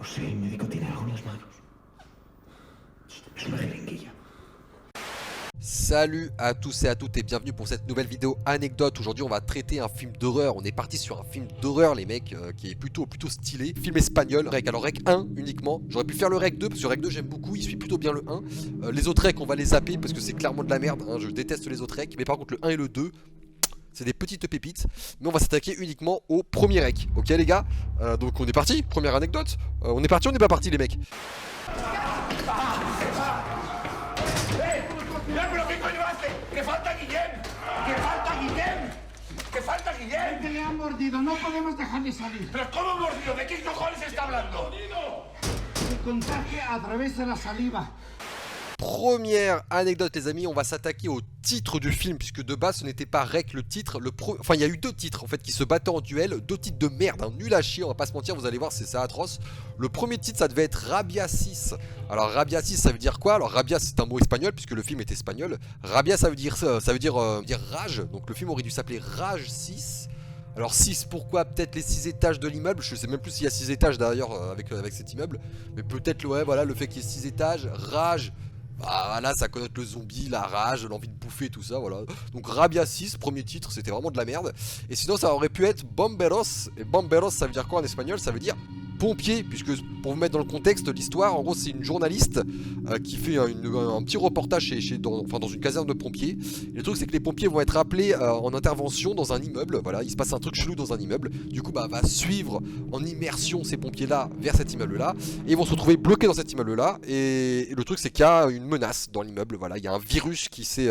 No sé, el médico tiene algo en las manos. Es una jeringuilla. Salut à tous et à toutes et bienvenue pour cette nouvelle vidéo anecdote. Aujourd'hui on va traiter un film d'horreur. On est parti sur un film d'horreur les mecs qui est plutôt stylé. Film espagnol, Rec. Alors Rec 1 uniquement. J'aurais pu faire le Rec 2 parce que Rec 2 j'aime beaucoup, il suit plutôt bien le 1. Les autres Rec on va les zapper parce que c'est clairement de la merde, hein. Je déteste les autres Rec. Mais par contre le 1 et le 2 c'est des petites pépites. Mais on va s'attaquer uniquement au premier Rec. Ok les gars, donc on est parti, première anecdote. On est parti, on n'est pas parti les mecs. ¡Que falta Guillem! ¡Que falta Guillem! ¡Que falta Guillem! ¡Que le han mordido! ¡No podemos dejarle salir! ¿Pero cómo mordido? ¿De qué cojones está hablando? Se contagia a través de la saliva. Première anecdote les amis, on va s'attaquer au titre du film puisque de base ce n'était pas Rec le titre, enfin il y a eu deux titres en fait qui se battaient en duel, deux titres de merde, hein, nul à chier, on va pas se mentir, vous allez voir c'est atroce. Le premier titre ça devait être Rabia 6. Alors Rabia 6 ça veut dire quoi? Alors Rabia c'est un mot espagnol puisque le film est espagnol. Rabia ça veut dire rage, donc le film aurait dû s'appeler Rage 6. Alors 6 pourquoi? Peut-être les 6 étages de l'immeuble, je sais même plus s'il y a 6 étages d'ailleurs avec cet immeuble, mais peut-être ouais, voilà, le fait qu'il y ait 6 étages, Rage. Ah là ça connote le zombie, la rage, l'envie de bouffer, tout ça, voilà. Donc Rabia 6, premier titre, c'était vraiment de la merde. Et sinon ça aurait pu être Bomberos. Et Bomberos ça veut dire quoi en espagnol? Ça veut dire pompier, puisque pour vous mettre dans le contexte de l'histoire, en gros c'est une journaliste qui fait un petit reportage dans une caserne de pompiers. Et le truc c'est que les pompiers vont être appelés en intervention dans un immeuble, voilà, il se passe un truc chelou dans un immeuble. Du coup bah va suivre en immersion ces pompiers là vers cet immeuble là, et ils vont se retrouver bloqués dans cet immeuble là. Et le truc c'est qu'il y a une menace dans l'immeuble, voilà, il y a un virus qui s'est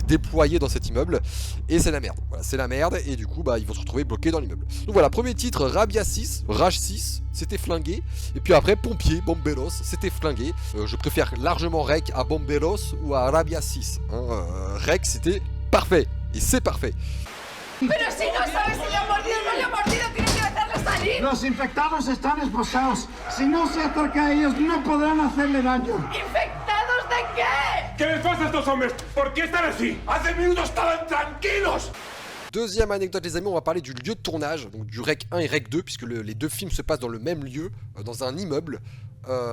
déployé dans cet immeuble, et c'est la merde, voilà, c'est la merde, et du coup bah ils vont se retrouver bloqués dans l'immeuble. Donc voilà, premier titre Rabia 6, Rage 6, c'était flingué. Et puis après pompier, Bomberos, c'était flingué. Je préfère largement Rec à Bomberos ou à Rabia 6, hein. Rec c'était parfait, et c'est parfait. Pero si no sabes si le ha mordido o no le ha mordido, tienes que dejarlo salir. Los infectados están esposados. Si no se acerca a ellos, no podrán hacerle daño. ¿Infectados de qué? ¿Qué les pasa a estos hombres? ¿Por qué están así? ¡Hace minutos estaban tranquilos! Deuxième anecdote les amis, on va parler du lieu de tournage, donc du Rec 1 et Rec 2, puisque les deux films se passent dans le même lieu, dans un immeuble.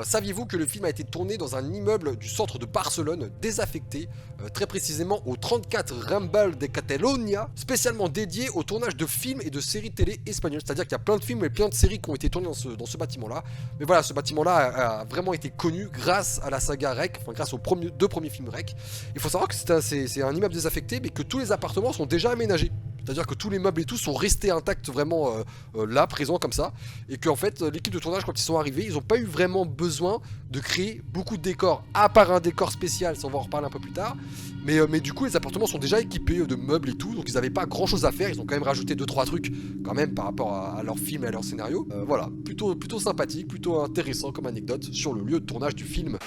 Saviez-vous que le film a été tourné dans un immeuble du centre de Barcelone, désaffecté, très précisément au 34 Rambal de Catalunya, spécialement dédié au tournage de films et de séries télé espagnoles. C'est-à-dire qu'il y a plein de films et plein de séries qui ont été tournées dans ce bâtiment-là. Mais voilà, ce bâtiment-là a vraiment été connu grâce à la saga Rec, enfin grâce aux deux premiers films Rec. Il faut savoir que c'est un immeuble désaffecté, mais que tous les appartements sont déjà aménagés. C'est-à-dire que tous les meubles et tout sont restés intacts vraiment là, présents comme ça. Et qu'en fait, l'équipe de tournage, quand ils sont arrivés, ils n'ont pas eu vraiment besoin de créer beaucoup de décors, à part un décor spécial, ça on va en reparler un peu plus tard. Mais du coup, les appartements sont déjà équipés de meubles et tout, donc ils n'avaient pas grand-chose à faire. Ils ont quand même rajouté 2-3 trucs quand même par rapport à leur film et à leur scénario. Voilà, plutôt sympathique, plutôt intéressant comme anecdote sur le lieu de tournage du film.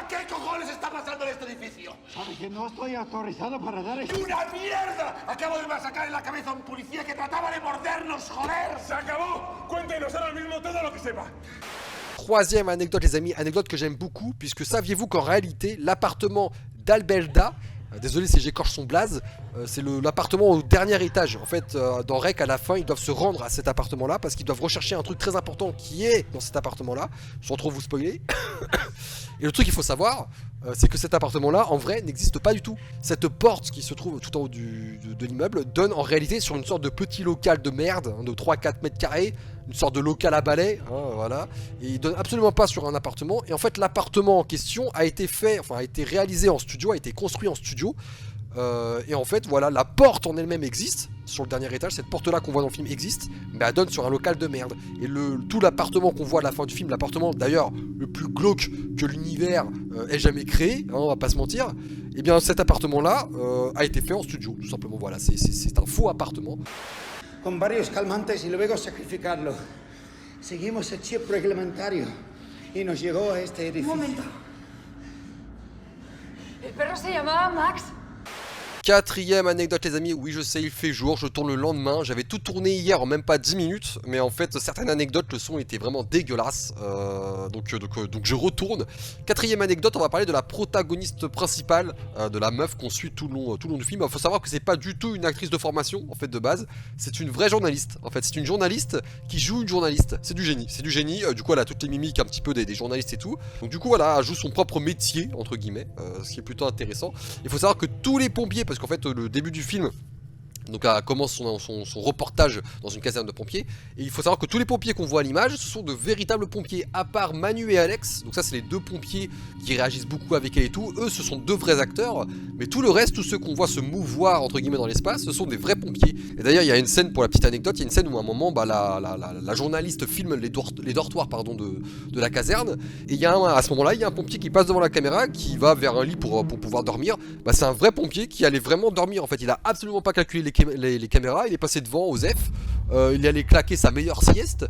¿Qué cojones está pasando en este edificio? Sabe que no estoy autorizado para dar esto. ¡Una mierda! Acabo de masacrar en la cabeza a un policía que trataba de mordernos, joder. ¡Se acabó! Cuéntenos ahora mismo todo lo que sepa. Troisième anecdote les amis, anecdote que j'aime beaucoup, puisque saviez-vous qu'en réalité l'appartement d'Albelda, désolé si j'écorche son blaze, c'est l'appartement au dernier étage. En fait, dans Rec, à la fin, ils doivent se rendre à cet appartement-là parce qu'ils doivent rechercher un truc très important qui est dans cet appartement-là, sans trop vous spoiler. Et le truc qu'il faut savoir, c'est que cet appartement-là, en vrai, n'existe pas du tout. Cette porte qui se trouve tout en haut de l'immeuble donne en réalité sur une sorte de petit local de merde, hein, de 3-4 mètres carrés, une sorte de local à balai, hein, voilà. Et il donne absolument pas sur un appartement. Et en fait, l'appartement en question a été réalisé en studio, a été construit en studio. Et en fait voilà, la porte en elle-même existe sur le dernier étage, cette porte là qu'on voit dans le film existe, mais elle donne sur un local de merde. Et tout l'appartement qu'on voit à la fin du film, l'appartement d'ailleurs le plus glauque que l'univers ait jamais créé, hein, on va pas se mentir, et bien cet appartement là a été fait en studio, tout simplement. Voilà, c'est un faux appartement. Con varios calmantes y luego sacrificarlo. Seguimos el chip reglamentario y nos llegó a este edificio. Un momento. ¿El perro se llamaba Max? Quatrième anecdote les amis, oui je sais il fait jour, je tourne le lendemain, j'avais tout tourné hier en même pas 10 minutes, mais en fait certaines anecdotes, le son était vraiment dégueulasse, donc je retourne. Quatrième anecdote, on va parler de la protagoniste principale, de la meuf qu'on suit tout le long du film. Il faut savoir que c'est pas du tout une actrice de formation en fait de base, c'est une vraie journaliste, en fait c'est une journaliste qui joue une journaliste, c'est du génie, du coup elle a toutes les mimiques un petit peu des journalistes et tout, donc du coup voilà, elle joue son propre métier entre guillemets, ce qui est plutôt intéressant. Il faut savoir que tous les pompiers, parce qu'en fait le début du film, donc elle commence son reportage dans une caserne de pompiers, et il faut savoir que tous les pompiers qu'on voit à l'image, ce sont de véritables pompiers, à part Manu et Alex, donc ça c'est les deux pompiers qui réagissent beaucoup avec elle et tout, eux ce sont deux vrais acteurs, mais tout le reste, tous ceux qu'on voit se mouvoir entre guillemets dans l'espace, ce sont des vrais pompiers. Et d'ailleurs il y a une scène, pour la petite anecdote, il y a une scène où à un moment la journaliste filme les dortoirs de la caserne, et il y a à ce moment là, il y a un pompier qui passe devant la caméra, qui va vers un lit pour pouvoir dormir, c'est un vrai pompier qui allait vraiment dormir en fait, il a absolument pas calculé les caméras, il est passé devant aux F, il allait claquer sa meilleure sieste.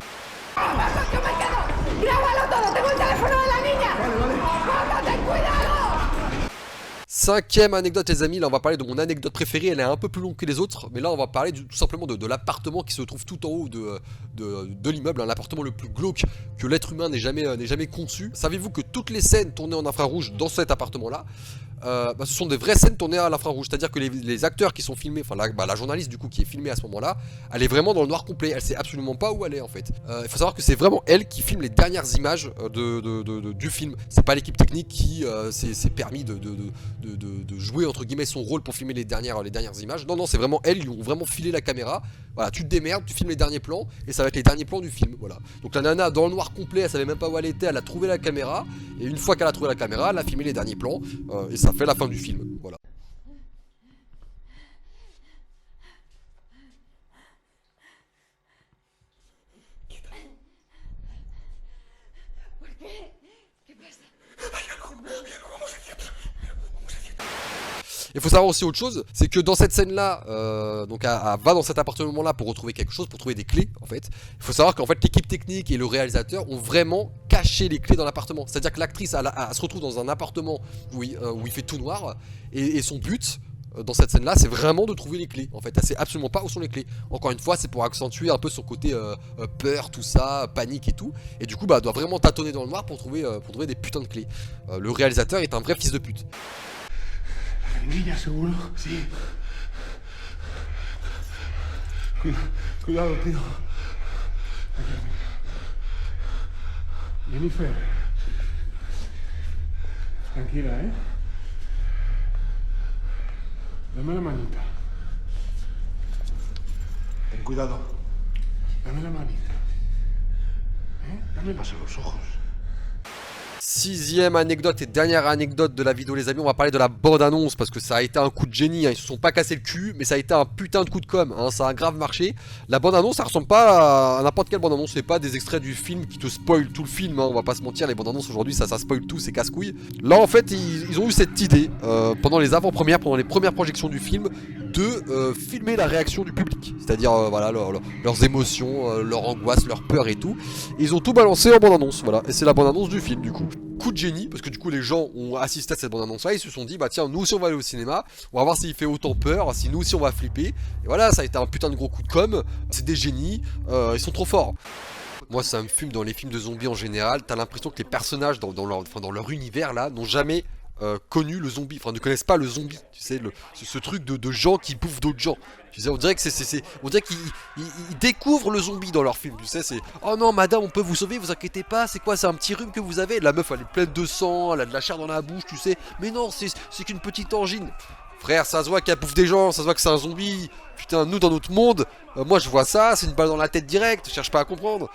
Cinquième anecdote les amis, là on va parler de mon anecdote préférée, elle est un peu plus longue que les autres, mais là on va parler tout simplement de l'appartement qui se trouve tout en haut de l'immeuble, l'appartement le plus glauque que l'être humain n'ait jamais conçu. Savez-vous que toutes les scènes tournées en infrarouge dans cet appartement là, ce sont des vraies scènes tournées à l'infrarouge, c'est-à-dire que les acteurs qui sont filmés, enfin la journaliste du coup qui est filmée à ce moment là, elle est vraiment dans le noir complet, elle sait absolument pas où elle est en fait. Il faut savoir que c'est vraiment elle qui filme les dernières images du film, c'est pas l'équipe technique qui s'est permis de jouer entre guillemets son rôle pour filmer les dernières images, non c'est vraiment elle, ils lui ont vraiment filé la caméra, voilà, tu te démerdes, tu filmes les derniers plans et ça va être les derniers plans du film, voilà. Donc la nana dans le noir complet, elle savait même pas où elle était, elle a trouvé la caméra, et une fois qu'elle a trouvé la caméra, elle a filmé les derniers plans, et ça fait la fin du film, voilà. Il faut savoir aussi autre chose, c'est que dans cette scène-là, donc elle va dans cet appartement-là pour retrouver quelque chose, pour trouver des clés en fait. Il faut savoir qu'en fait l'équipe technique et le réalisateur ont vraiment caché les clés dans l'appartement. C'est-à-dire que l'actrice elle se retrouve dans un appartement où il fait tout noir, et son but dans cette scène-là, c'est vraiment de trouver les clés. En fait, elle sait absolument pas où sont les clés. Encore une fois, c'est pour accentuer un peu son côté peur, tout ça, panique et tout. Et du coup, elle doit vraiment tâtonner dans le noir pour trouver des putains de clés. Le réalisateur est un vrai fils de pute. Niña, seguro? Sí. Cuidado, tío. Jennifer. Tranquila, ¿eh? Dame la manita. Ten cuidado. Dame la manita. ¿Eh? Dame pasa los ojos. Sixième anecdote et dernière anecdote de la vidéo les amis, on va parler de la bande-annonce parce que ça a été un coup de génie, hein. Ils se sont pas cassé le cul mais ça a été un putain de coup de com', hein. Ça a grave marché. La bande-annonce ça ressemble pas à n'importe quelle bande-annonce, c'est pas des extraits du film qui te spoilent tout le film, hein. On va pas se mentir, les bandes-annonces aujourd'hui ça spoil tout, c'est casse-couille. Là en fait ils ont eu cette idée pendant les avant-premières, pendant les premières projections du film, de filmer la réaction du public, c'est-à-dire voilà, leurs émotions, leur angoisse, leur peur et tout. Et ils ont tout balancé en bande-annonce, voilà, et c'est la bande-annonce du film du coup. Coup de génie, parce que du coup les gens ont assisté à cette bande-annonce là, ils se sont dit bah tiens nous aussi on va aller au cinéma, on va voir s'il fait autant peur, si nous aussi on va flipper. Et voilà, ça a été un putain de gros coup de com', c'est des génies, ils sont trop forts. Moi ça me fume dans les films de zombies en général, t'as l'impression que les personnages dans leur univers là n'ont jamais connu le zombie, enfin ne connaissent pas le zombie, tu sais, ce truc de gens qui bouffent d'autres gens. Tu sais, on dirait que on dirait qu'ils découvrent le zombie dans leur film, tu sais, c'est oh non madame on peut vous sauver, vous inquiétez pas, c'est quoi, c'est un petit rhume que vous avez, la meuf elle est pleine de sang, elle a de la chair dans la bouche, tu sais, mais non c'est qu'une petite angine. Frère, ça se voit qu'elle bouffe des gens, ça se voit que c'est un zombie. Putain, nous dans notre monde, moi je vois ça, c'est une balle dans la tête direct, je cherche pas à comprendre.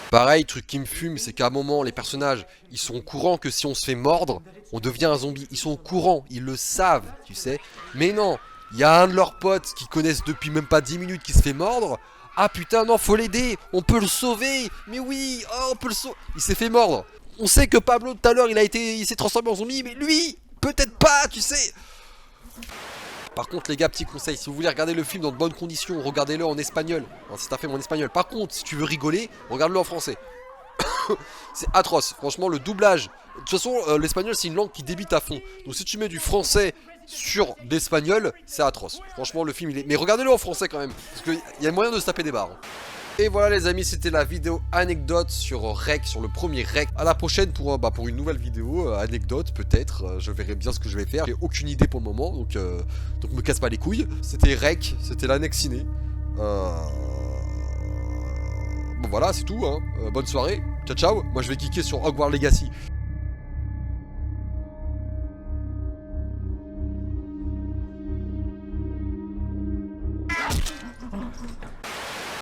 Pareil, truc qui me fume, c'est qu'à un moment, les personnages, ils sont au courant que si on se fait mordre, on devient un zombie. Ils sont au courant, ils le savent, tu sais. Mais non, il y a un de leurs potes qui connaissent depuis même pas 10 minutes qui se fait mordre. Ah putain, non, faut l'aider, on peut le sauver. Mais oui, oh, on peut le sauver. Il s'est fait mordre. On sait que Pablo, tout à l'heure, il s'est transformé en zombie, mais lui, peut-être pas, tu sais. Par contre les gars, petit conseil, si vous voulez regarder le film dans de bonnes conditions, regardez-le en espagnol. Alors, c'est un film en espagnol. Par contre, si tu veux rigoler, regarde-le en français. C'est atroce, franchement le doublage. De toute façon, l'espagnol c'est une langue qui débite à fond. Donc si tu mets du français sur d'espagnol, c'est atroce. Franchement, le film, il est... Mais regardez-le en français quand même, parce qu'il y a moyen de se taper des barres. Et voilà les amis, c'était la vidéo anecdote sur Rec, sur le premier Rec. À la prochaine pour une nouvelle vidéo, anecdote peut-être, je verrai bien ce que je vais faire. J'ai aucune idée pour le moment, donc me casse pas les couilles. C'était Rec, c'était l'annexe ciné. Bon voilà, c'est tout, hein. Bonne soirée, ciao ciao. Moi je vais kicker sur Hogwarts Legacy.